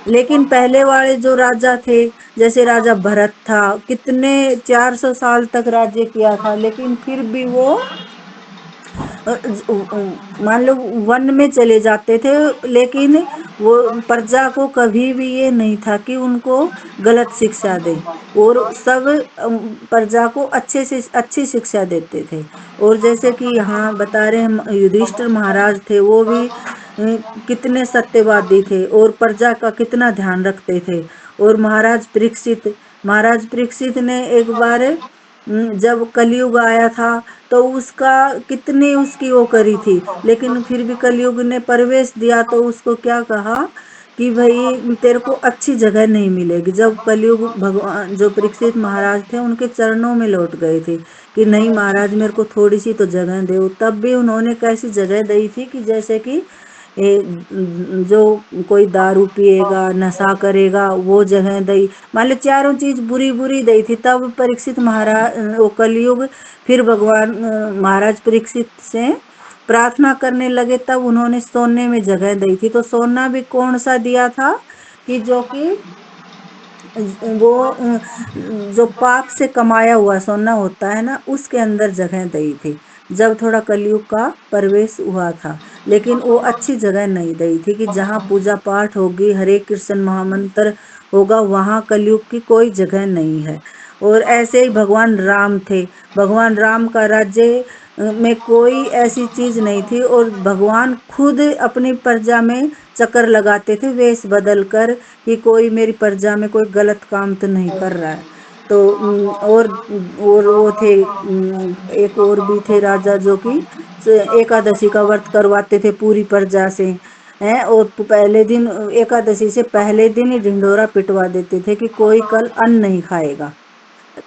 लेकिन पहले वाले जो राजा थे, जैसे राजा भरत था, कितने 400 साल तक राज्य किया था, लेकिन फिर भी वो मान लो वन में चले जाते थे, लेकिन वो प्रजा को कभी भी ये नहीं था कि उनको गलत शिक्षा दे, और सब प्रजा को अच्छे से अच्छी शिक्षा देते थे। और जैसे कि यहाँ बता रहे हैं युधिष्ठिर महाराज थे, वो भी कितने सत्यवादी थे और प्रजा का कितना ध्यान रखते थे। और महाराज परीक्षित ने एक बार जब कलयुग आया था तो उसका कितनी उसकी वो करी थी, लेकिन फिर भी कलयुग ने प्रवेश दिया तो उसको क्या कहा कि भाई तेरे को अच्छी जगह नहीं मिलेगी। जब कलयुग, भगवान जो परीक्षित महाराज थे उनके चरणों में लौट गए थे कि नहीं महाराज मेरे को थोड़ी सी तो जगह दो, तब भी उन्होंने कैसी जगह दी थी कि जैसे कि जो कोई दारू पिएगा, नशा करेगा, वो जगह दी, मान लो चारों चीज बुरी बुरी दी थी। तब परीक्षित महाराज, वो कलयुग, फिर भगवान महाराज परीक्षित से प्रार्थना करने लगे, तब उन्होंने सोने में जगह दी थी। तो सोना भी कौन सा दिया था कि जो कि वो जो पाप से कमाया हुआ सोना होता है ना, उसके अंदर जगह दी थी जब थोड़ा कलयुग का प्रवेश हुआ था। लेकिन वो अच्छी जगह नहीं दी थी कि जहाँ पूजा पाठ होगी, हरे कृष्ण महामंत्र होगा, वहां कलयुग की कोई जगह नहीं है। और ऐसे ही भगवान राम थे, भगवान राम का राज्य में कोई ऐसी चीज नहीं थी, और भगवान खुद अपनी प्रजा में चक्कर लगाते थे वेश बदल कर कि कोई मेरी प्रजा में कोई गलत काम तो नहीं कर रहा है। तो और वो थे, एक और भी थे राजा जो कि एकादशी का व्रत करवाते थे पूरी प्रजा से, हैं, और पहले दिन, एकादशी से पहले दिन ही ढिंढोरा पिटवा देते थे कि कोई कल अन्न नहीं खाएगा।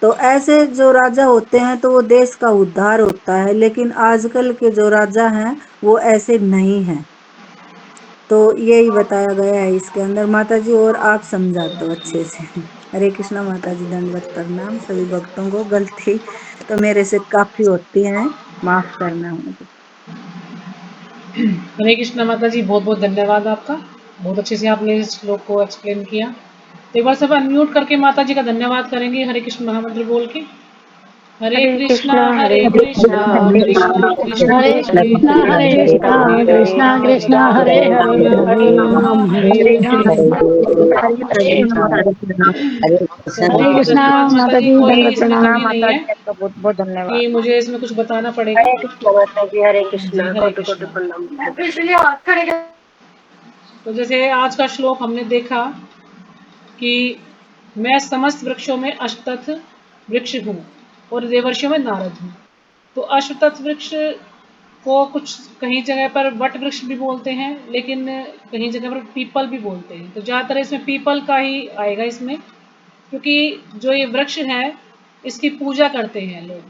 तो ऐसे जो राजा होते हैं तो वो देश का उद्धार होता है। लेकिन आजकल के जो राजा हैं वो ऐसे नहीं हैं। तो यही बताया गया है इसके अंदर माता जी, और आप समझा दो अच्छे से। हरे कृष्णा माता जी, दंडवत प्रणाम। सभी भक्तों को गलती तो मेरे से काफी होती है, माफ करना मुझे। हरे कृष्णा माता जी, बहुत बहुत धन्यवाद आपका। बहुत अच्छे से आपने इस श्लोक को एक्सप्लेन किया। तो एक बार सब अनम्यूट करके माता जी का धन्यवाद करेंगे हरे कृष्ण महामंत्र बोल के। हरे कृष्णा हरे कृष्णा कृष्ण कृष्ण हरे हरे कृष्णा हरे कृष्णा हरे कृष्णा राम कृष्णा हरे हरे हरे हरे राम राम हरे राम। हरे हरे। तो हरे बहुत कृष्णा धन्यवाद माता माता जी, जी, कोई दंडवत इसमें प्रणाम। कमी नहीं है आपका बहुत बहुत धन्यवाद। कि मुझे इसमें कुछ बताना पड़ेगा। हरे कृष्ण माता जी, हरे जी कृष्णा, हरे कोटि कोटि कृष्णा। प्रणाम। तो जैसे आज का श्लोक हमने देखा कि मैं समस्त वृक्षों में अश्वत्थ वृक्ष हूँ और देवर्षियों में नारद हूँ। तो अश्वत्थ वृक्ष को कुछ कहीं जगह पर वट वृक्ष भी बोलते हैं, लेकिन कहीं जगह पर पीपल भी बोलते हैं। तो ज़्यादातर इसमें पीपल का ही आएगा इसमें, क्योंकि जो ये वृक्ष है इसकी पूजा करते हैं लोग,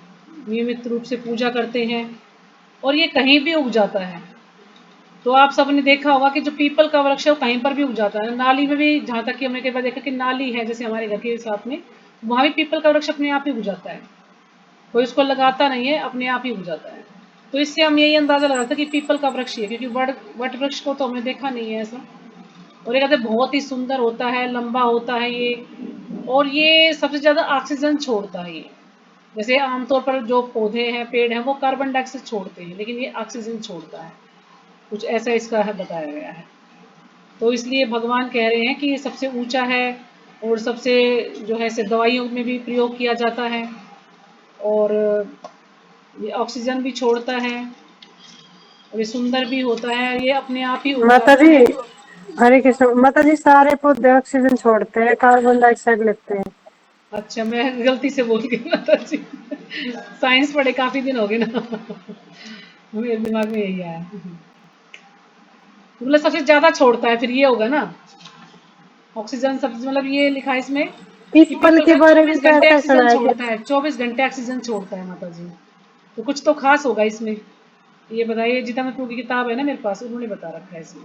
नियमित रूप से पूजा करते हैं और ये कहीं भी उग जाता है। तो आप सबने देखा होगा कि जो पीपल का वृक्ष है वो कहीं पर भी उग जाता है, नाली में भी, जहाँ तक कि हमने कई बार देखा कि नाली है जैसे हमारे घर के साथ में, वहाँ भी पीपल का वृक्ष अपने आप ही उग जाता है, कोई उसको लगाता नहीं है, अपने आप ही उग जाता है। तो इससे हम यही अंदाजा लगा सकते हैं कि पीपल का वृक्ष ही है, क्योंकि वट वृक्ष को तो हमने देखा नहीं है ऐसा। और ये कहते हैं बहुत ही सुंदर होता है, लंबा होता है ये, और ये सबसे ज्यादा ऑक्सीजन छोड़ता है ये। जैसे आमतौर पर जो पौधे हैं, पेड़ हैं, वो कार्बन डाइऑक्साइड छोड़ते हैं, लेकिन ये ऑक्सीजन छोड़ता है, कुछ ऐसा इसका है बताया गया है। तो इसलिए भगवान कह रहे हैं कि ये सबसे ऊंचा है, और सबसे जो है इसे दवाइयों में भी प्रयोग किया जाता है, और ये ऑक्सीजन भी छोड़ता है, और ये सुंदर भी होता है, ये अपने आप ही उग माता जाता जी, है। हरे कृष्ण। माता जी, सारे पौधे ऑक्सीजन छोड़ते हैं, कार्बन डाइऑक्साइड लेते हैं। अच्छा, मैं गलती से बोल गई माता जी, साइंस पढ़े काफी दिन हो गए ना, मेरे दिमाग में यही आया। मतलब सबसे ज्यादा छोड़ता है, फिर ये होगा ना ऑक्सीजन सबसे, मतलब ये लिखा है इसमें कि पीपल पीपल के का बारे में 24 तो घंटे ऐसा सुना ऑक्सीजन है कि छोड़ता है, 24 घंटे ऑक्सीजन छोड़ता है माता जी। तो कुछ तो खास होगा इसमें, ये बताइए। जितना की किताब है ना मेरे पास, उन्होंने बता रखा है इसमें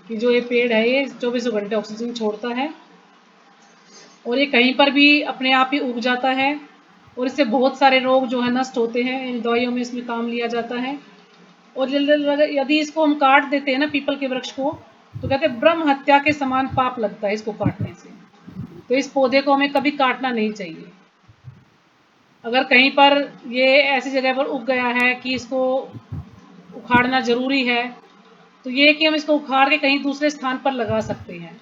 कि जो ये पेड़ है ये 24 घंटे ऑक्सीजन छोड़ता है, और ये कहीं पर भी अपने आप ही उग जाता है, और इससे बहुत सारे रोग जो है नष्ट होते हैं, इन दवाइयों में इसमें काम लिया जाता है। और यदि इसको हम काट देते हैं ना पीपल के वृक्ष को, तो कहते हैं ब्रह्म हत्या के समान पाप लगता है इसको काटने से। तो इस पौधे को हमें कभी काटना नहीं चाहिए। अगर कहीं पर ये ऐसी जगह पर उग गया है कि इसको उखाड़ना जरूरी है, तो ये कि हम इसको उखाड़ के कहीं दूसरे स्थान पर लगा सकते हैं,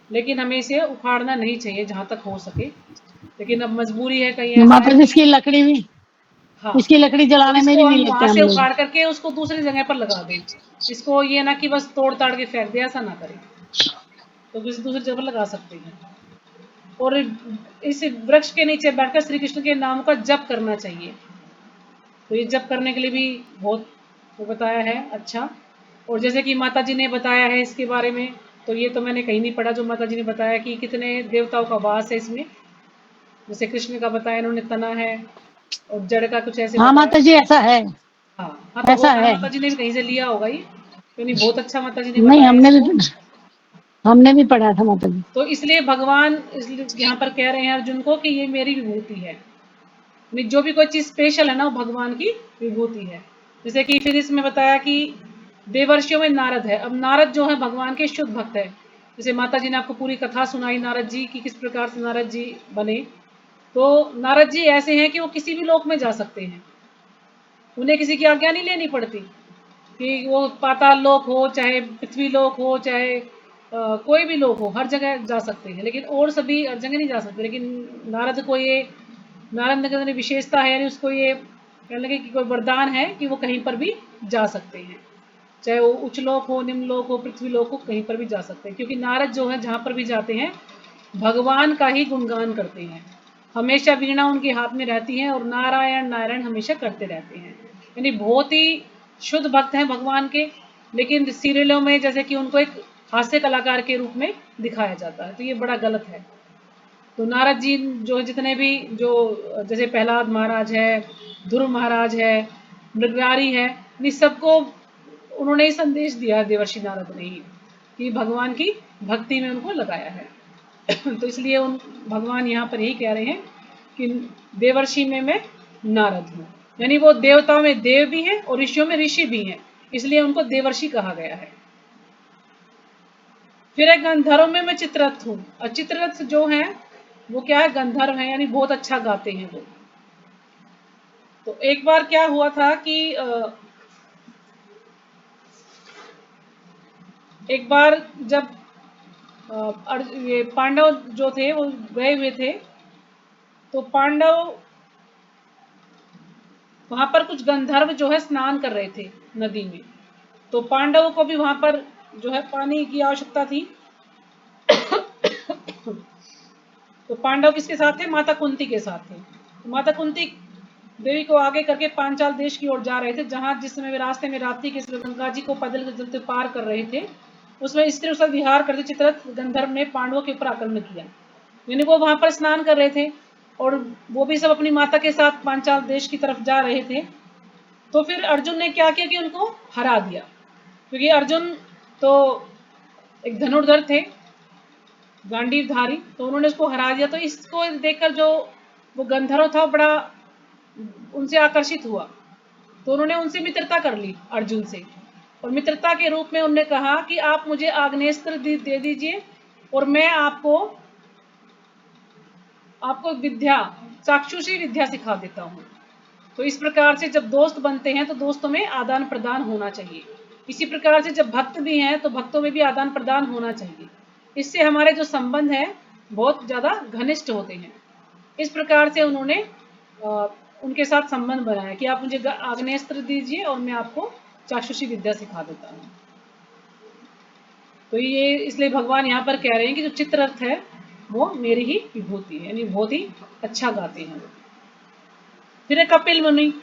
लेकिन हमें इसे उखाड़ना नहीं चाहिए जहां तक हो सके। लेकिन अब मजबूरी है, कहीं ऐसा माता है जी, कि इसकी लकड़ी भी, हाँ, इसकी लकड़ी तो जलाने में इसको भी नहीं हम लेते वहां हम से लोग। उखाड़ करके उसको दूसरी जगह पर लगा दें। इसको ये ना कि बस तोड़ ताड़ के फेंक दे, ऐसा ना करें, तो किसी दूसरी जगह पर लगा सकते हैं। और इस वृक्ष के नीचे बैठकर श्री कृष्ण के नाम का जप करना चाहिए। तो ये जप करने के लिए भी बहुत वो बताया है अच्छा। और जैसे कि माता जी ने बताया है इसके बारे में, तो ये तो मैंने कहीं नहीं पढ़ा, जो माता जी ने बताया कि कितने देवताओं का वास है इसमें। जैसे कृष्ण का बताया इन्होंने तना है, और जड़ का कुछ ऐसे हाँ बताया। माता जी, ऐसा है, हाँ हाँ, तो ऐसा होगा है। माता जी ने भी कहीं से लिया होगा ये, तो नहीं बहुत अच्छा माता जी ने नहीं, बताया इसको। हमने भी पढ़ा था माता जी। तो इसलिए भगवान इसलिए यहाँ पर कह रहे हैं अर्जुन को कि ये मेरी विभूति है। यानी जो भी कोई चीज स्पेशल है ना, वो भगवान की विभूति है। जैसे कि फिर इसमें बताया कि देवर्षियों में नारद है। अब नारद जो है भगवान के शुद्ध भक्त है। जैसे माता जी ने आपको पूरी कथा सुनाई नारद जी की, किस प्रकार से नारद जी बने। तो नारद जी ऐसे हैं कि वो किसी भी लोक में जा सकते हैं, उन्हें किसी की आज्ञा नहीं लेनी पड़ती, कि वो पाताल लोक हो, चाहे पृथ्वी लोक हो, चाहे कोई भी लोक हो, हर जगह जा सकते हैं, लेकिन और सभी हर जगह नहीं जा सकते। लेकिन नारद को ये, नारद के अंदर विशेषता है, यानी उसको ये कहने लगे कि कोई वरदान है कि वो कहीं पर भी जा सकते हैं, चाहे वो उच्च लोक हो, निम्न लोक हो, पृथ्वी लोक हो, कहीं पर भी जा सकते हैं। क्योंकि नारद जो है जहाँ पर भी जाते हैं भगवान का ही गुणगान करते हैं, हमेशा वीणा उनके हाथ में रहती है, और नारायण नारायण हमेशा करते रहते हैं। यानी बहुत ही शुद्ध भक्त हैं भगवान के। लेकिन सीरियलों में जैसे कि उनको एक हास्य कलाकार के रूप में दिखाया जाता है, तो ये बड़ा गलत है। तो नारद जी जो जितने भी जो, जैसे प्रहलाद महाराज है, ध्रुव महाराज है, मृगरारी है, इन सबको उन्होंने ही संदेश दिया है, देवर्षि नारद ने ही, कि भगवान की भक्ति में उनको लगाया है। तो इसलिए उन भगवान यहाँ पर यही कह रहे हैं कि देवर्षि में मैं नारद हूँ, यानी वो देवताओं में देव भी हैं और ऋषियों में ऋषि भी हैं, इसलिए उनको देवर्षि कहा गया है। फिर एक गंधर्व में मैं चित्ररथ हूँ। और चित्ररथ जो है वो क्या है, गंधर्व है, यानी बहुत अच्छा गाते हैं वो। तो एक बार क्या हुआ था कि एक बार जब ये पांडव जो थे वो गए हुए थे, तो पांडव वहां पर कुछ गंधर्व जो है स्नान कर रहे थे नदी में। तो पांडवों को भी वहां पर जो है पानी की आवश्यकता थी। तो पांडव किसके साथ थे, माता कुंती के साथ थे। तो माता कुंती देवी को आगे करके पांचाल देश की ओर जा रहे थे, जहां जिस समय वे रास्ते में रात्रि के गंगा जी को पैदल चलते पार कर रहे थे, उसमें स्त्री उसका विहार करते चित्ररथ गंधर्व ने पांडवों के ऊपर आक्रमण किया। यानी वो वहां पर स्नान कर रहे थे, और वो भी सब अपनी माता के साथ पांचाल देश की तरफ जा रहे थे। तो फिर अर्जुन ने क्या किया कि उनको हरा दिया। क्योंकि अर्जुन तो एक धनुर्धर थे, गांडीवधारी, तो उन्होंने उसको हरा दिया। तो इसको देखकर जो वो गंधर्व था बड़ा उनसे आकर्षित हुआ, तो उन्होंने उनसे मित्रता कर ली अर्जुन से, और मित्रता के रूप में उन्होंने कहा कि आप मुझे आग्नेस्त्र दे दीजिए और मैं आपको विद्या, चाक्षुषी विद्या सिखा देता हूँ। तो इस प्रकार से जब दोस्त बनते हैं तो दोस्तों में आदान प्रदान होना चाहिए। इसी प्रकार से जब भक्त भी हैं तो भक्तों में भी आदान प्रदान होना चाहिए। इससे हमारे जो संबंध है बहुत ज्यादा घनिष्ठ होते हैं। इस प्रकार से उन्होंने उनके साथ संबंध बनाया कि आप मुझे आग्नेस्त्र दीजिए और मैं आपको चाक्षुषी विद्या सिखा देता हूँ। तो ये इसलिए भगवान यहाँ पर कह रहे हैं कि जो चित्ररथ है वो मेरी ही विभूति है, यानी बहुत ही अच्छा गाते हैं। फिर है कपिल मुनि।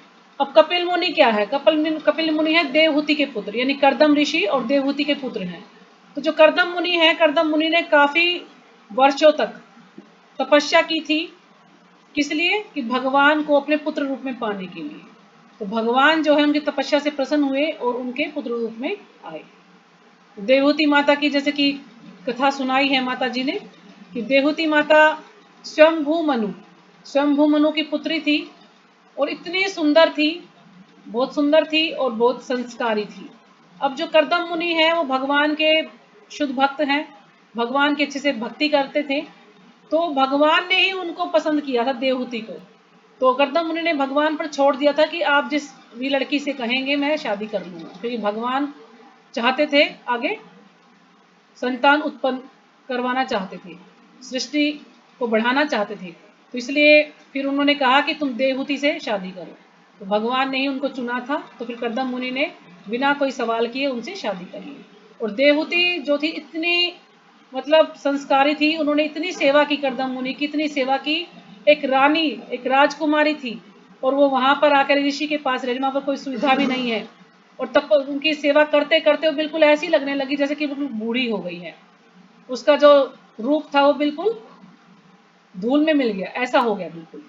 अब कपिल मुनि क्या है? कपिल मुनि है देवहूति के पुत्र, यानी कर्दम ऋषि और देवहूति के पुत्र हैं। तो जो कर्दम मुनि है, कर्दम मुनि ने काफी वर्षों तक तपस्या की थी। किस लिए? कि भगवान को अपने पुत्र रूप में पाने के लिए। तो भगवान जो है उनकी तपस्या से प्रसन्न हुए और उनके पुत्र रूप में आए। देवहूति माता की जैसे कि कथा सुनाई है माता जी ने, कि देवहूति माता स्वयंभू मनु की पुत्री थी और इतनी सुंदर थी, बहुत सुंदर थी और बहुत संस्कारी थी। अब जो कर्दम मुनि है वो भगवान के शुद्ध भक्त हैं, भगवान के अच्छे से भक्ति करते थे। तो भगवान ने ही उनको पसंद किया था देवहूति को। तो कर्दम मुनि ने भगवान पर छोड़ दिया था कि आप जिस भी लड़की से कहेंगे मैं शादी कर लूंगा, क्योंकि भगवान चाहते थे आगे संतान उत्पन्न करवाना चाहते थे, सृष्टि को बढ़ाना चाहते थे। तो इसलिए फिर उन्होंने कहा कि तुम देवहूति से शादी करो। तो भगवान ने ही उनको चुना था। तो फिर कर्दम मुनि ने बिना कोई सवाल किए उनसे शादी कर ली। और देवहूति जो थी इतनी मतलब संस्कारी थी, उन्होंने इतनी सेवा की, कर्दम मुनि की इतनी सेवा की। एक रानी, एक राजकुमारी थी और वो वहां पर आकर ऋषि के पास रही, वहां पर कोई सुविधा भी नहीं है। और तब उनकी सेवा करते करते वो बिल्कुल ऐसी लगने लगी जैसे कि बिल्कुल बूढ़ी हो गई है। उसका जो रूप था वो बिल्कुल धूल में मिल गया, ऐसा हो गया बिल्कुल।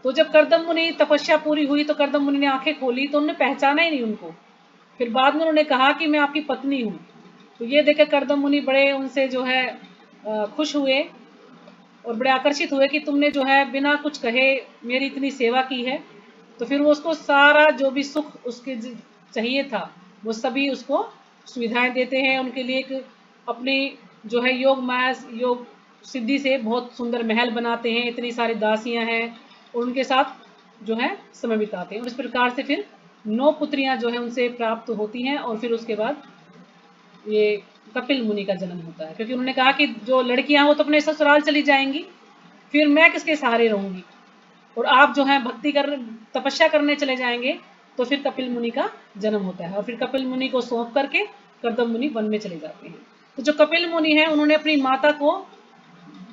तो जब कर्दम मुनि तपस्या पूरी हुई तो कर्दम मुनि ने आंखें खोली तो उन्होंने पहचाना ही नहीं उनको। फिर बाद में उन्होंने कहा कि मैं आपकी पत्नी हूँ। तो ये देखकर कर्दम मुनि बड़े उनसे जो है खुश हुए और बड़े आकर्षित हुए कि तुमने जो है बिना कुछ कहे मेरी इतनी सेवा की है। तो फिर वो उसको सारा जो भी सुख उसके चाहिए था वो सभी उसको सुविधाएं देते हैं। उनके लिए एक अपनी जो है योग सिद्धि से बहुत सुंदर महल बनाते हैं, इतनी सारी दासियां हैं और उनके साथ जो है समय बिताते हैं। और इस प्रकार से फिर 9 पुत्रियां जो है उनसे प्राप्त होती हैं और फिर उसके बाद ये कपिल मुनि का जन्म होता है। क्योंकि उन्होंने कहा कि जो लड़कियां वो तो अपने ससुराल चली जाएंगी, फिर मैं किसके सहारे रहूंगी, और आप जो है तपस्या करने चले जाएंगे। तो फिर कपिल मुनि का जन्म होता है और फिर कपिल मुनि को सौंप करके कर्दम मुनि वन में चले जाते हैं। तो जो कपिल मुनि है उन्होंने अपनी माता को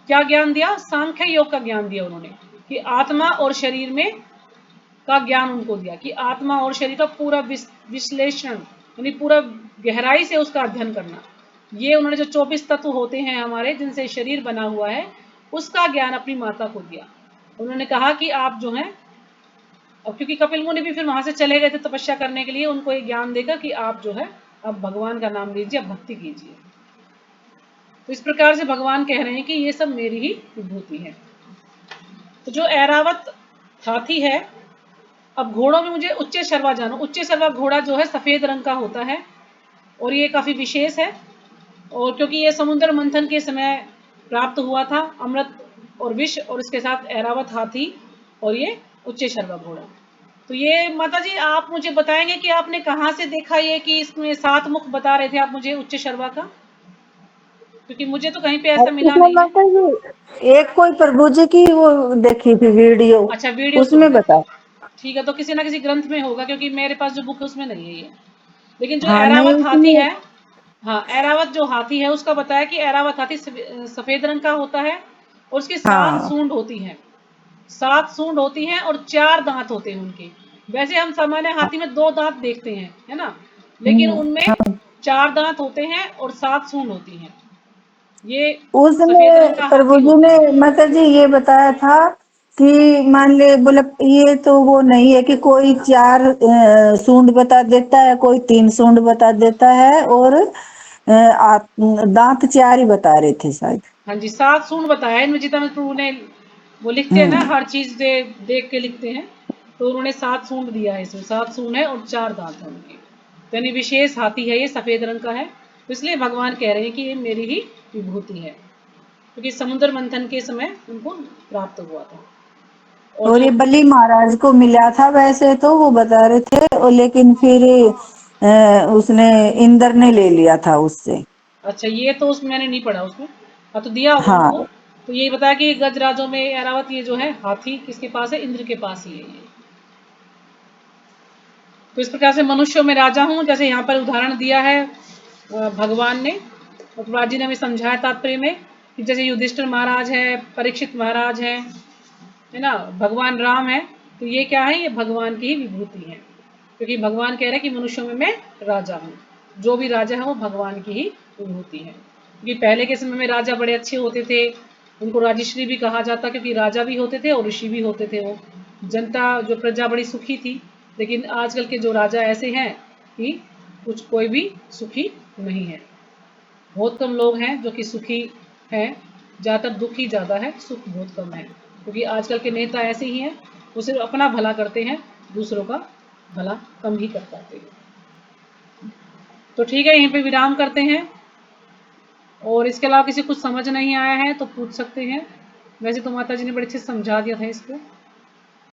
क्या ज्ञान दिया? सांख्य योग का ज्ञान दिया उन्होंने, कि आत्मा और शरीर में का ज्ञान उनको दिया, कि आत्मा और शरीर का पूरा विश्लेषण, यानी पूरा गहराई से उसका अध्ययन करना। ये उन्होंने जो 24 तत्व होते हैं हमारे जिनसे शरीर बना हुआ है उसका ज्ञान अपनी माता को दिया। उन्होंने कहा कि आप जो हैं, और क्योंकि कपिल मुनि भी फिर वहां से चले गए थे तपस्या करने के लिए, उनको ये ज्ञान देकर कि आप जो है अब भगवान का नाम लीजिए, अब भक्ति कीजिए। तो इस प्रकार से भगवान कह रहे हैं कि ये सब मेरी ही विभूति है। तो जो ऐरावत हाथी है, अब घोड़ों में मुझे उच्चे शर्वा जानो। उच्चे शर्वा घोड़ा जो है सफेद रंग का होता है और ये काफी विशेष है, और क्योंकि ये समुद्र मंथन के समय प्राप्त हुआ था, अमृत और विष और इसके साथ ऐरावत हाथी और ये उच्चे शर्वा घोड़ा। तो ये माता जी आप मुझे बताएंगे कि आपने कहाँ से देखा ये कि इसमें 7 मुख बता रहे थे आप मुझे उच्च शर्वा का? क्योंकि मुझे तो कहीं पे ऐसा मिला इसमें नहीं है। माता जी एक कोई प्रभु जी की वो देखी थी वीडियो, अच्छा, वीडियो उसमें सुन। बता। ठीक है, तो किसी ना किसी ग्रंथ में होगा क्योंकि मेरे पास जो बुक है उसमें नहीं है ये। लेकिन जो हाँ नहीं ऐरावत हाथी इसमें। है, हाँ ऐरावत जो हाथी है उसका बताया कि ऐरावत हाथी सफेद रंग का होता है और उसकी 7 हाँ सूंड होती हैं। 7 सूंड होती हैं और 4 दांत होते हैं उनके। वैसे हम सामान्य हाथी में 2 दांत देखते हैं, है ना, लेकिन उनमें हाँ। 4 दांत होते हैं और 7 सूंड होती हैं। ये सफेद रंग उसमें का प्रभु हाथी जी होता ने है। माता जी ये बताया था कि मान ले बोले ये तो वो नहीं है कि कोई 4 सूंड बता देता है, कोई 3 सूंड बता देता है, और दांत 4 ही बता रहे थे शायद। हाँ जी, 7 सूंड बताया इनमें चितानंद प्रभु ने। वो लिखते हैं ना, हर चीज देख के लिखते हैं, तो उन्होंने 7 सूंड दिया है इसमें। 7 सूंड है और 4 दांत है उनके। तो यानी विशेष हाथी है ये, सफेद रंग का है। तो इसलिए भगवान कह रहे हैं कि ये मेरी ही विभूति है, क्योंकि समुद्र मंथन के समय उनको प्राप्त हुआ था। और ये बलि महाराज को मिला था वैसे तो वो बता रहे थे, और लेकिन फिर उसने इंद्र ने ले लिया था उससे। अच्छा, ये तो उसमें मैंने नहीं पढ़ा उसमें। हाँ, तो दिया होगा हाँ उनको। तो ये बताया कि गजराजों में ऐरावत ये जो है हाथी किसके पास है? इंद्र के पास ही है ये। तो इस प्रकार से मनुष्यों में राजा हूं, जैसे यहाँ पर उदाहरण दिया है भगवान ने, और प्रहलाद जी ने हमें समझाया तात्पर्य में कि जैसे युधिष्ठिर महाराज है, परीक्षित महाराज है ना, भगवान राम है, तो ये क्या है? ये भगवान की ही विभूति है, क्योंकि भगवान कह रहे हैं कि मनुष्यों में मैं राजा हूँ। जो भी राजा है वो भगवान की ही विभूति है। क्योंकि पहले के समय में राजा बड़े अच्छे होते थे, उनको राजश्री भी कहा जाता, क्योंकि राजा भी होते थे और ऋषि भी होते थे। वो जनता जो प्रजा बड़ी सुखी थी। लेकिन आजकल के जो राजा ऐसे हैं कि कुछ कोई भी सुखी नहीं है। बहुत कम लोग हैं जो कि सुखी हैं, ज़्यादातर दुखी ज़्यादा है, सुख बहुत कम है। क्योंकि आजकल के नेता ऐसे ही हैं, वो सिर्फ अपना भला करते हैं, दूसरों का भला कम ही कर पाते हैं। तो ठीक है, यहीं पे विराम करते हैं। और इसके अलावा किसी कुछ समझ नहीं आया है तो पूछ सकते हैं। वैसे तो माता जी ने बड़े अच्छे से समझा दिया था इसको।